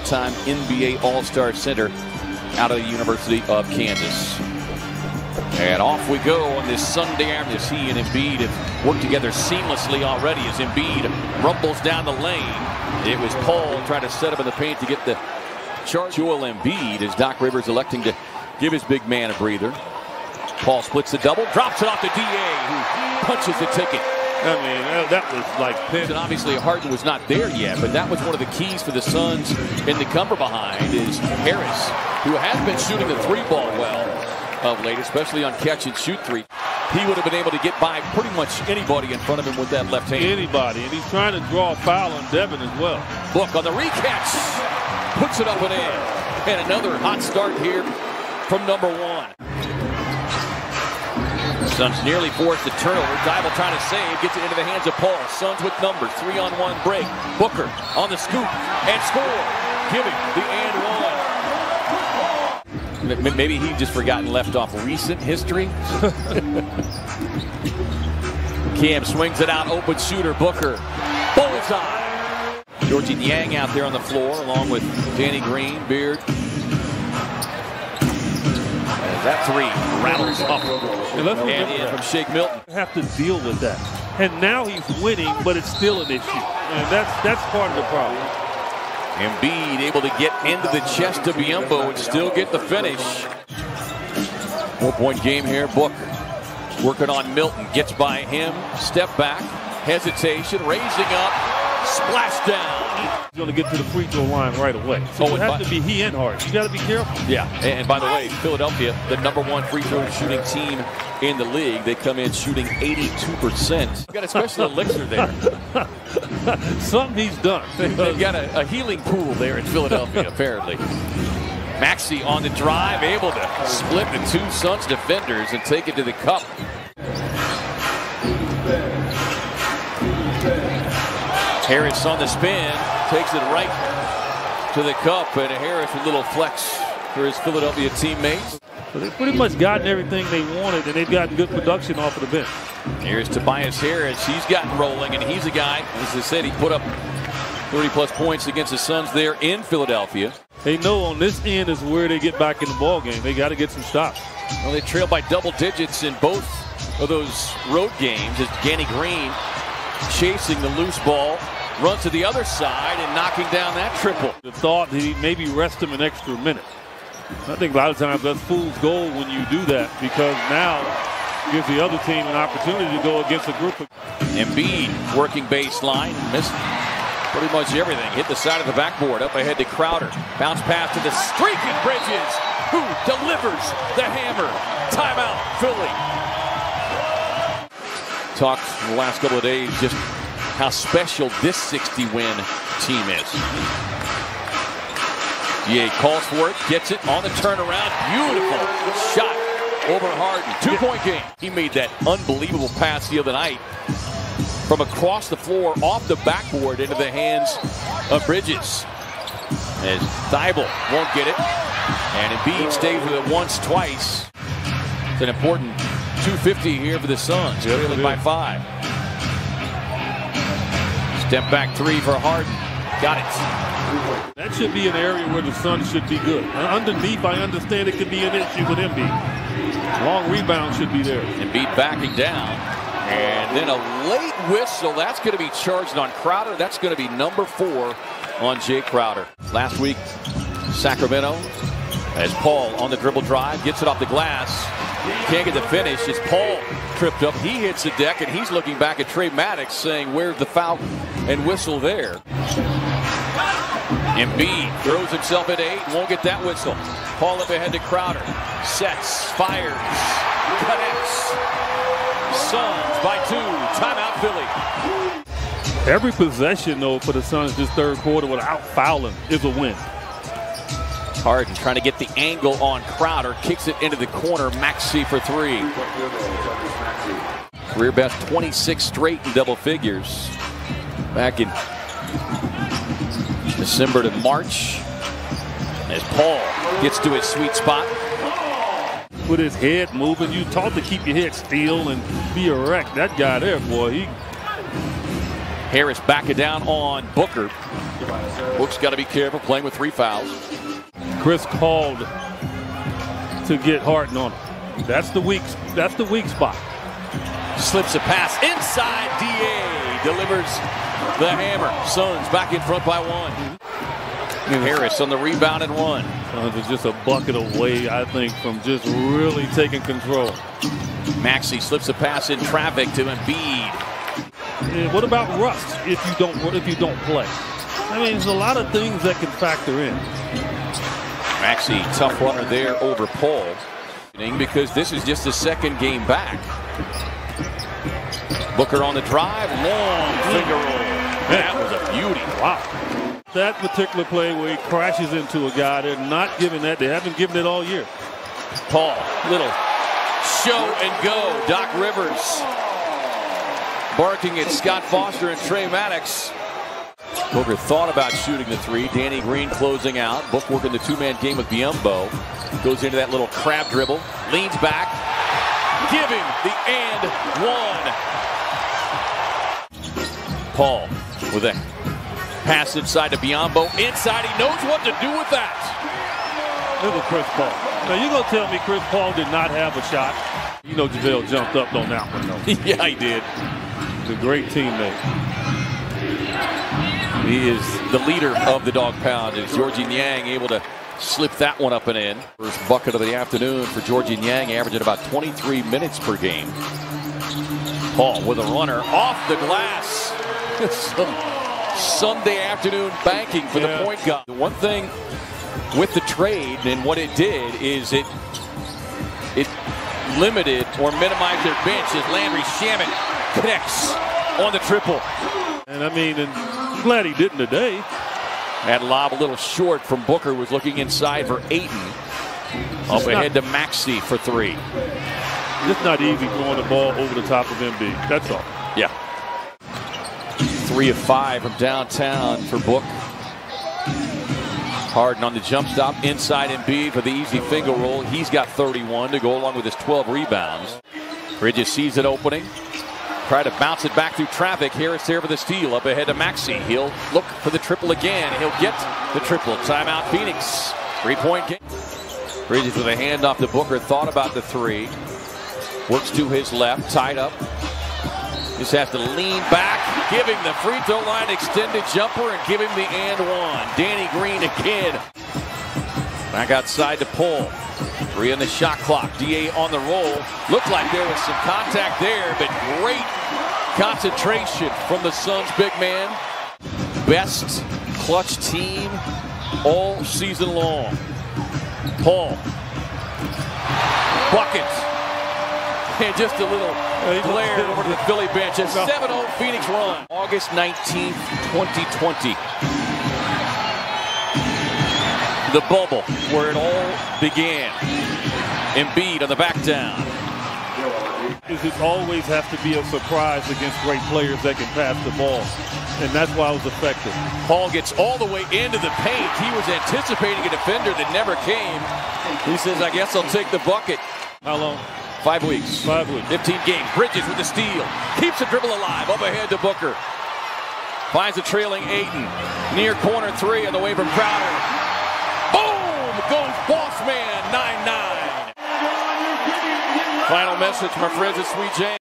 two-time NBA All-Star center out of the University of Kansas. And off we go on this Sunday afternoon. He and Embiid have worked together seamlessly already as Embiid rumbles down the lane. It was Paul trying to set up in the paint to get the charge. Joel Embiid, as Doc Rivers electing to give his big man a breather. Paul splits the double, drops it off to D.A., who punches the ticket. I mean, that was like And obviously Harden was not there yet, but that was one of the keys for the Suns in the cover behind is Harris, who has been shooting the three ball well of late, especially on catch and shoot three. He would have been able to get by pretty much anybody in front of him with that left hand. Anybody, and he's trying to draw a foul on Devin as well. Book on the recatch, puts it up and in. And another hot start here from number one. Suns nearly forced the turnover. Thybulle trying to save, gets it into the hands of Paul. Suns with numbers, 3-on-1 break. Booker on the scoop and score, giving the and one. Maybe he just forgotten left off recent history. Cam swings it out, open shooter, Booker. Bullseye. Georgie Niang out there on the floor along with Danny Green, Beard. That three rattles up and in from Shake Milton. Have to deal with that, and now he's winning, but it's still an issue, and that's part of the problem. Embiid able to get into the chest of Biyombo and still get the finish. 4-point game here. Book working on Milton, gets by him, step back, hesitation, raising up, splash down. He's going to get to the free throw line right away. So it has to be he and Hart. You got to be careful. Yeah, and by the way, Philadelphia, the #1 free throw shooting team in the league. They come in shooting 82%. Got a special elixir there. Something he's done. They've got a healing pool there in Philadelphia, apparently. Maxey on the drive, able to split the two Suns defenders and take it to the cup. Harris on the spin, takes it right to the cup, and Harris with a little flex for his Philadelphia teammates. So they've pretty much gotten everything they wanted, and they've gotten good production off of the bench. Here's Tobias Harris. He's gotten rolling, and he's a guy, as I said, he put up 30-plus points against the Suns there in Philadelphia. They know on this end is where they get back in the ball game. They got to get some stops. Well, they trailed by double digits in both of those road games as Danny Green chasing the loose ball. Runs to the other side and knocking down that triple. The thought that he maybe rest him an extra minute. I think a lot of times that's fool's gold when you do that, because now it gives the other team an opportunity to go against a group of... Embiid working baseline, missed pretty much everything. Hit the side of the backboard, up ahead to Crowder. Bounce pass to the streaking Bridges, who delivers the hammer. Timeout, Philly. Talked in the last couple of days just how special this 60-win team is. DA calls for it, gets it on the turnaround. Beautiful shot over Harden. 2-point game. He made that unbelievable pass the other night from across the floor, off the backboard into the hands of Bridges. As Thybulle won't get it. And Embiid stays with it once, twice. It's an important 250 here for the Suns, trailing by 5. Step back three for Harden. Got it. That should be an area where the Suns should be good. Underneath, I understand it could be an issue with Embiid. Long rebound should be there. Embiid backing down. And then a late whistle. That's going to be charged on Crowder. That's going to be number 4 on Jay Crowder. Last week, Sacramento, as Paul on the dribble drive, gets it off the glass. Can't get the finish as Paul tripped up. He hits the deck, and he's looking back at Trey Maddox saying, where's the foul and whistle there? Embiid throws himself at 8, won't get that whistle. Paul up ahead to Crowder. Sets, fires, connects. Suns by 2. Timeout, Philly. Every possession, though, for the Suns this third quarter without fouling is a win. Harden trying to get the angle on Crowder. Kicks it into the corner. Maxey for 3. Career best 26 straight in double figures. Back in December to March. As Paul gets to his sweet spot. With his head moving. You taught to keep your head still and be erect. That guy there, boy, Harris backing down on Booker. Book's got to be careful playing with 3 fouls. Chris called to get Harden on him. That's the weak spot. Slips a pass inside. D.A. delivers the hammer. Suns back in front by 1. Harris on the rebound and 1. Suns is just a bucket away, I think, from just really taking control. Maxey slips a pass in traffic to Embiid. And what about rust if you don't play? I mean, there's a lot of things that can factor in. Maxey, tough runner there over Paul, because this is just the second game back. Booker on the drive, long finger roll. That was a beauty. Wow. That particular play where he crashes into a guy, they're not giving that. They haven't given it all year. Paul, little show and go. Doc Rivers barking at Scott Foster and Trey Maddox. Booker thought about shooting the 3. Danny Green closing out. Book working the 2-man game with Biyombo. Goes into that little crab dribble. Leans back. Give him the and 1. Paul with a pass inside to Biyombo. Inside, he knows what to do with that. Look at Chris Paul. Now you're going to tell me Chris Paul did not have a shot? You know JaVale jumped up on that one, though. Yeah, he did. He's a great teammate. He is the leader of the dog pound. Is Georges Niang able to slip that one up and in? First bucket of the afternoon for Georges Niang, averaging about 23 minutes per game. Paul with a runner off the glass. Sunday afternoon banking for the point guard. The one thing with the trade and what it did is it limited or minimized their bench as Landry Shamet connects on the triple. And I mean, I'm glad he didn't today. That lob a little short from Booker, was looking inside for Ayton. Up ahead to Maxey for 3. It's not easy throwing the ball over the top of Embiid. That's all. Yeah. 3 of 5 from downtown for Book. Harden on the jump stop inside Embiid for the easy finger roll. He's got 31 to go along with his 12 rebounds. Bridges sees it opening. Try to bounce it back through traffic. Harris there for the steal. Up ahead to Maxey. He'll look for the triple again. He'll get the triple. Timeout Phoenix. 3-point game. Bridges with a handoff to Booker. Thought about the 3. Works to his left. Tied up. Just has to lean back. Give him the free throw line extended jumper and give him the and 1. Danny Green again. Back outside to Paul. 3 on the shot clock. D.A. on the roll. Looked like there was some contact there, but great concentration from the Suns big man. Best clutch team all season long. Paul. Bucket. And just a little glare over to the Philly bench. A 7-0 Phoenix run. August 19th, 2020. The bubble where it all began. Embiid on the back down. It always has to be a surprise against great players that can pass the ball. And that's why it was effective. Paul gets all the way into the paint. He was anticipating a defender that never came. He says, I guess I'll take the bucket. How long? 5 weeks. 5 weeks. 15 games. Bridges with the steal. Keeps the dribble alive. Up ahead to Booker. Finds a trailing Ayton. Near corner 3 on the way from Crowder. Boom! Goes Boss Man. 9-9. Final message from our friends at Sweet Jane.